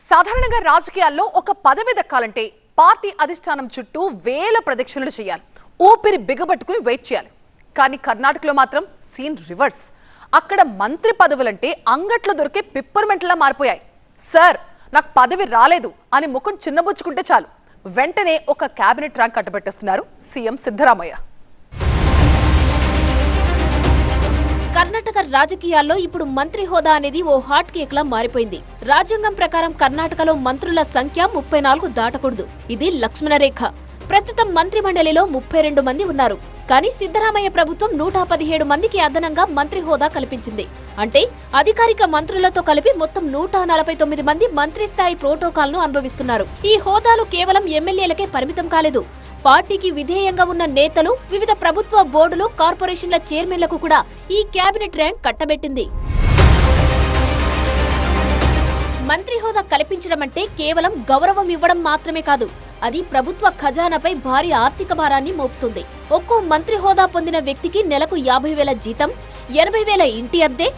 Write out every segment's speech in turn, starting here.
సాధారణంగా రాజకీయాల్లో ఒక పదవి దక్కాలంటే పార్టీ అధిష్టానం చుట్టూ వేల ప్రదక్షిణలు చేయాలి. ఊపిరి బిగబట్టుకుని వెయిట్ చేయాలి. కానీ కర్ణాటకలో మాత్రం సీన్ రివర్స్. అక్కడ మంత్రి పదవులంటే అంగట్లో దొరికే పిప్పర్మెంట్లా మారిపోయాయి. సార్, నాకు పదవి రాలేదు అని ముఖం చిన్నబుచ్చుకుంటే చాలు, వెంటనే ఒక కేబినెట్ ర్యాంక్ కట్టబెట్టేస్తున్నారు సీఎం సిద్ధరామయ్య. కర్ణాటక రాజకీయాల్లో ఇప్పుడు మంత్రి హోదా అనేది ఓ హాట్ కేక్ లా మారిపోయింది. రాజ్యాంగం ప్రకారం కర్ణాటకలో మంత్రుల సంఖ్య 34 దాటకూడదు. ఇది లక్ష్మణ రేఖ. ప్రస్తుతం మంత్రి మండలిలో 32 మంది ఉన్నారు. కానీ సిద్ధరామయ్య ప్రభుత్వం 117 మందికి అదనంగా మంత్రి హోదా కల్పించింది. అంటే అధికారిక మంత్రులతో కలిపి మొత్తం 149 మంది మంత్రి స్థాయి ప్రోటోకాల్ ను అనుభవిస్తున్నారు. ఈ హోదాలు కేవలం ఎమ్మెల్యేలకే పరిమితం కాలేదు. పార్టీకి విధేయంగా ఉన్న నేతలు, వివిధ ప్రభుత్వ బోర్డులు, కార్పొరేషన్ల చైర్మన్లకు కూడా ఈ కేబినెట్ ర్యాంక్ కట్టబెట్టింది. మంత్రి హోదా కల్పించడం అంటే కేవలం గౌరవం ఇవ్వడం మాత్రమే కాదు, అది ప్రభుత్వ ఖజానాపై భారీ ఆర్థిక భారాన్ని మోపుతుంది. ఒక్కో మంత్రి హోదా పొందిన వ్యక్తికి నెలకు 50,000 జీతం, 80,000 ఇంటి అద్దె,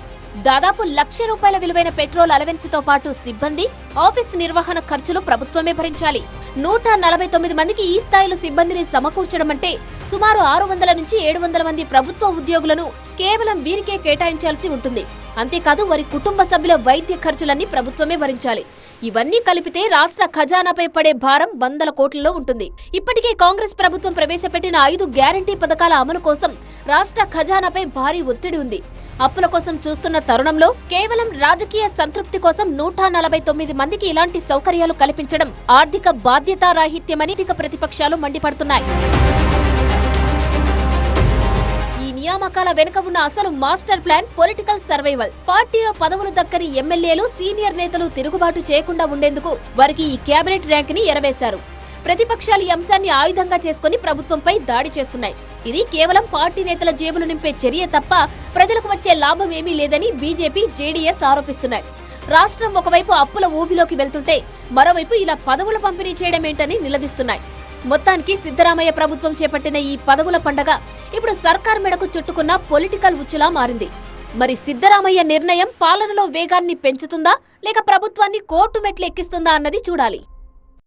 దాదాపు ₹1,00,000 విలువైన పెట్రోల్ అలవెన్స్ తో పాటు సిబ్బంది, ఆఫీస్ నిర్వహణ ఖర్చులు ప్రభుత్వమే భరించాలి. 149 మందికి ఈ స్థాయిలో సిబ్బందిని సమకూర్చడం అంటే సుమారు 600 నుంచి 700 మంది ప్రభుత్వ ఉద్యోగులను కేవలం వీరికే కేటాయించాల్సి ఉంటుంది. అంతేకాదు వారి కుటుంబ సభ్యుల వైద్య ఖర్చులన్నీ ప్రభుత్వమే భరించాలి. ఇవన్నీ కలిపితే రాష్ట్ర ఖజానాపై పడే భారం 100 కోట్లలో ఉంటుంది. ఇప్పటికే కాంగ్రెస్ ప్రభుత్వం ప్రవేశపెట్టిన 5 గ్యారంటీ పథకాల అమలు కోసం రాష్ట్ర ఖజానాపై భారీ ఒత్తిడి ఉంది. అప్పుల కోసం చూస్తున్న తరుణంలో కేవలం రాజకీయ సంతృప్తి కోసం 149 మందికి ఇలాంటి సౌకర్యాలు కల్పించడం ఆర్థిక బాధ్యతారాహిత్యమని ప్రతిపక్షాలు మండిపడుతున్నాయి. ఈ నియామకాల వెనుక ఉన్న అసలు మాస్టర్ ప్లాన్ పొలిటికల్ సర్వైవల్. పార్టీలో పదవులు దక్కని ఎమ్మెల్యేలు, సీనియర్ నేతలు తిరుగుబాటు చేయకుండా ఉండేందుకు వారికి ఈ కేబినెట్ ర్యాంక్ ని ఎరవేశారు. ప్రతిపక్షాలు ఈ అంశాన్ని ఆయుధంగా చేసుకుని ప్రభుత్వంపై దాడి చేస్తున్నాయి. ఇది కేవలం పార్టీ నేతల జేబులు నింపే చర్య తప్ప ప్రజలకు వచ్చే లాభం ఏమీ లేదని బీజేపీ, జేడీఎస్ ఆరోపిస్తున్నాయి. రాష్ట్రం ఒకవైపు అప్పుల ఊబిలోకి వెళ్తుంటే మరోవైపు ఇలా పదవుల పంపిణీ చేయడమేంటని నిలదీస్తున్నాయి. మొత్తానికి సిద్ధరామయ్య ప్రభుత్వం చేపట్టిన ఈ పదవుల పండగ ఇప్పుడు సర్కార్ మెడకు చుట్టుకున్న పొలిటికల్ ఉచ్చులా మారింది. మరి సిద్ధరామయ్య నిర్ణయం పాలనలో వేగాన్ని పెంచుతుందా లేక ప్రభుత్వాన్ని కోర్టు మెట్లు ఎక్కిస్తుందా అన్నది చూడాలి.